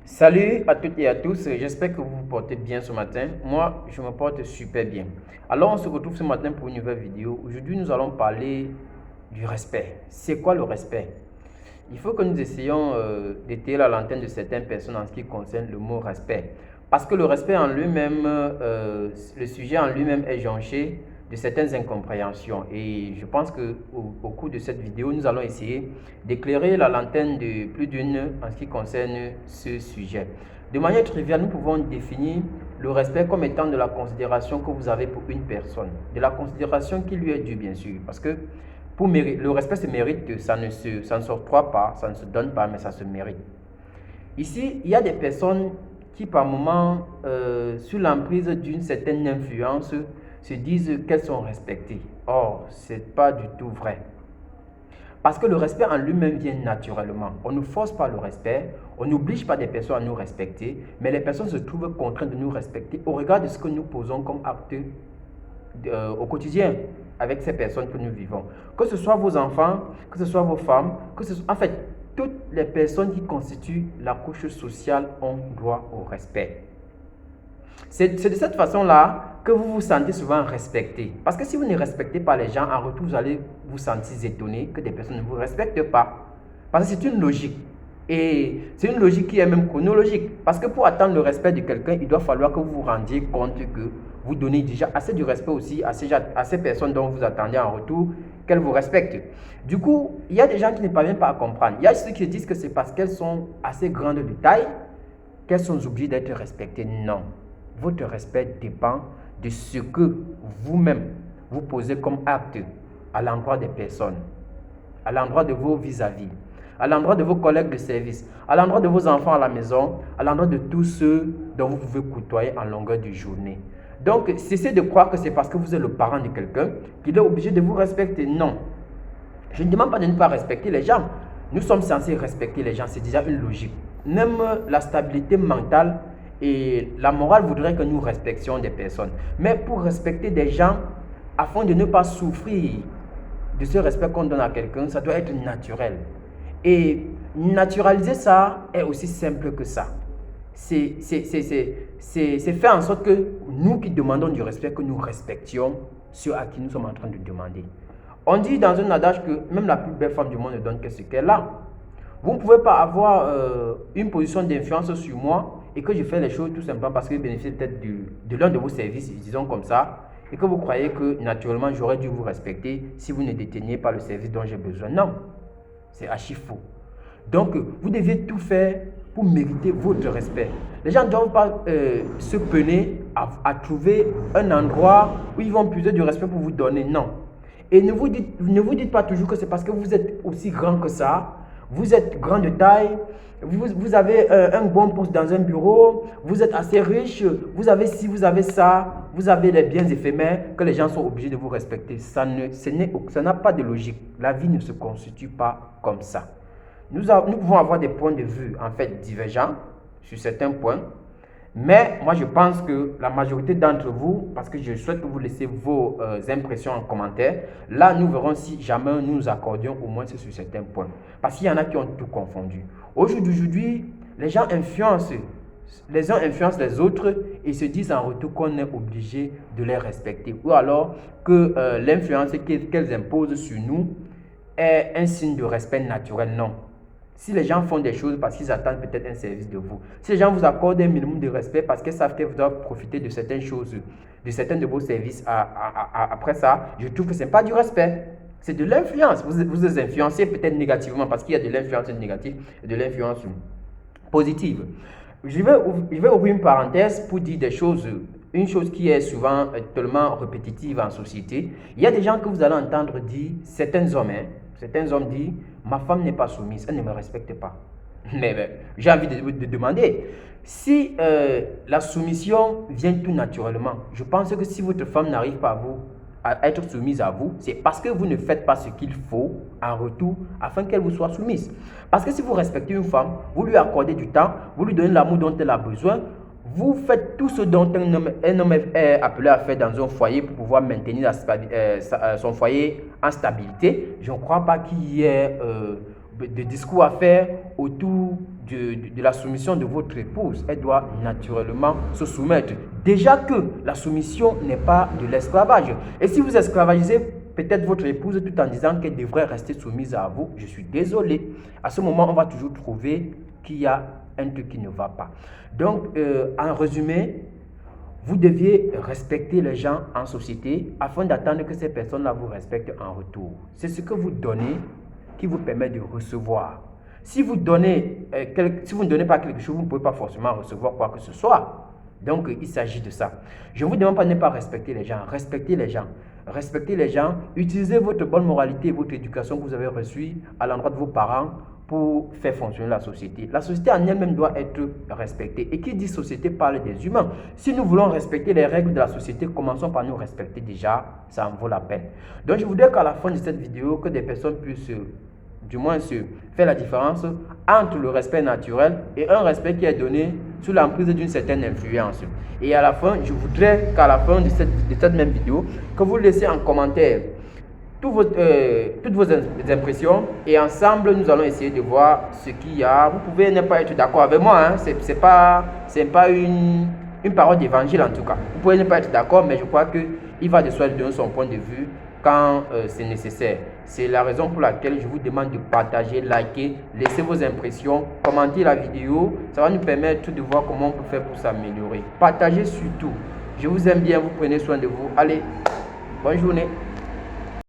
Salut à toutes et à tous, j'espère que vous vous portez bien ce matin. Moi, je me porte super bien. Alors, on se retrouve ce matin pour une nouvelle vidéo. Aujourd'hui, nous allons parler du respect. C'est quoi le respect? Il faut que nous essayions d'étayer la lanterne de certaines personnes en ce qui concerne le mot respect. Parce que le respect en lui-même, le sujet en lui-même est jonché de certaines incompréhensions. Et je pense qu'au cours de cette vidéo, nous allons essayer d'éclairer la lanterne de plus d'une en ce qui concerne ce sujet. De manière triviale, nous pouvons définir le respect comme étant de la considération que vous avez pour une personne. De la considération qui lui est due, bien sûr. Parce que le respect se mérite, ça ne s'octroie pas, ça ne se donne pas, mais ça se mérite. Ici, il y a des personnes qui, par moment, sous l'emprise d'une certaine influence, se disent qu'elles sont respectées. Or, ce n'est pas du tout vrai. Parce que le respect en lui-même vient naturellement. On ne force pas le respect, on n'oblige pas des personnes à nous respecter, mais les personnes se trouvent contraintes de nous respecter au regard de ce que nous posons comme acte au quotidien avec ces personnes que nous vivons. Que ce soit vos enfants, que ce soit vos femmes, en fait, toutes les personnes qui constituent la couche sociale ont droit au respect. C'est de cette façon-là que vous vous sentez souvent respecté. Parce que si vous ne respectez pas les gens, en retour, vous allez vous sentir étonné que des personnes ne vous respectent pas. Parce que c'est une logique. Et c'est une logique qui est même chronologique. Parce que pour attendre le respect de quelqu'un, il doit falloir que vous vous rendiez compte que vous donnez déjà assez de respect aussi à ces personnes dont vous attendez en retour qu'elles vous respectent. Du coup, il y a des gens qui ne parviennent pas à comprendre. Il y a ceux qui disent que c'est parce qu'elles sont assez grandes de taille qu'elles sont obligées d'être respectées. Non. Votre respect dépend de ce que vous-même vous posez comme acte à l'endroit des personnes, à l'endroit de vos vis-à-vis, à l'endroit de vos collègues de service, à l'endroit de vos enfants à la maison, à l'endroit de tous ceux dont vous pouvez côtoyer en longueur de journée. Donc, cessez de croire que c'est parce que vous êtes le parent de quelqu'un qu'il est obligé de vous respecter. Non. Je ne demande pas de ne pas respecter les gens. Nous sommes censés respecter les gens, c'est déjà une logique. Même la stabilité mentale et la morale voudrait que nous respections des personnes. Mais pour respecter des gens, afin de ne pas souffrir de ce respect qu'on donne à quelqu'un, ça doit être naturel. Et naturaliser ça est aussi simple que ça. C'est faire en sorte que nous qui demandons du respect, que nous respections ceux à qui nous sommes en train de demander. On dit dans un adage que même la plus belle femme du monde ne donne que ce qu'elle a. Vous ne pouvez pas avoir une position d'influence sur moi et que je fais les choses tout simplement parce que je bénéficie peut-être de l'un de vos services, disons comme ça, et que vous croyez que naturellement j'aurais dû vous respecter si vous ne déteniez pas le service dont j'ai besoin. Non, c'est archi faux. Donc, vous devez tout faire pour mériter votre respect. Les gens ne doivent pas se peiner à trouver un endroit où ils vont puiser du respect pour vous donner. Non. Et ne vous dites pas toujours que c'est parce que vous êtes aussi grand que ça. Vous êtes grand de taille, vous avez un bon poste dans un bureau, vous êtes assez riche, vous avez ci, vous avez ça, vous avez les biens éphémères que les gens sont obligés de vous respecter. Ça n'a pas de logique. La vie ne se constitue pas comme ça. Nous pouvons avoir des points de vue en fait divergents sur certains points, mais moi je pense que la majorité d'entre vous, parce que je souhaite que vous laissez vos impressions en commentaire, là nous verrons si jamais nous nous accordions au moins sur certains points. Parce qu'il y en a qui ont tout confondu. Aujourd'hui, les uns influencent les autres et se disent en retour qu'on est obligé de les respecter. Ou alors que l'influence qu'elles imposent sur nous est un signe de respect naturel. Non. Si les gens font des choses parce qu'ils attendent peut-être un service de vous, si les gens vous accordent un minimum de respect parce qu'ils savent qu'ils doivent profiter de certaines choses, de certains de vos services, après ça, je trouve que ce n'est pas du respect. C'est de l'influence. Vous les influencez peut-être négativement parce qu'il y a de l'influence négative et de l'influence positive. Je vais ouvrir une parenthèse pour dire des choses. Une chose qui est souvent tellement répétitive en société. Il y a des gens que vous allez entendre dire, certains hommes disent, ma femme n'est pas soumise, elle ne me respecte pas. Mais j'ai envie de demander, si la soumission vient tout naturellement, je pense que si votre femme n'arrive pas à être soumise à vous, c'est parce que vous ne faites pas ce qu'il faut en retour afin qu'elle vous soit soumise. Parce que si vous respectez une femme, vous lui accordez du temps, vous lui donnez l'amour dont elle a besoin, vous faites tout ce dont un homme est appelé à faire dans un foyer pour pouvoir maintenir son foyer en stabilité. Je ne crois pas qu'il y ait de discours à faire autour de la soumission de votre épouse. Elle doit naturellement se soumettre. Déjà que la soumission n'est pas de l'esclavage. Et si vous esclavagisez peut-être votre épouse tout en disant qu'elle devrait rester soumise à vous, je suis désolé. À ce moment, on va toujours trouver qu'il y a un truc qui ne va pas. Donc, en résumé, vous deviez respecter les gens en société afin d'attendre que ces personnes-là vous respectent en retour. C'est ce que vous donnez qui vous permet de recevoir. Si vous ne donnez pas quelque chose, vous ne pouvez pas forcément recevoir quoi que ce soit. Donc, il s'agit de ça. Je ne vous demande pas de ne pas respecter les gens. Respectez les gens. Respectez les gens. Utilisez votre bonne moralité et votre éducation que vous avez reçue à l'endroit de vos parents pour faire fonctionner la société. La société en elle-même doit être respectée. Et qui dit société parle des humains. Si nous voulons respecter les règles de la société, commençons par nous respecter déjà. Ça en vaut la peine. Donc, je voudrais qu'à la fin de cette vidéo, que des personnes puissent du moins se faire la différence entre le respect naturel et un respect qui est donné sous l'emprise d'une certaine influence. Et à la fin, je voudrais qu'à la fin de cette même vidéo, que vous laissiez en commentaire toutes vos impressions et ensemble, nous allons essayer de voir ce qu'il y a. Vous pouvez ne pas être d'accord avec moi, hein. C'est pas une parole d'évangile en tout cas. Vous pouvez ne pas être d'accord, mais je crois qu'il va de soi de donner son point de vue quand c'est nécessaire. C'est la raison pour laquelle je vous demande de partager, liker, laisser vos impressions, commenter la vidéo. Ça va nous permettre de voir comment on peut faire pour s'améliorer. Partagez surtout. Je vous aime bien, vous prenez soin de vous. Allez, bonne journée.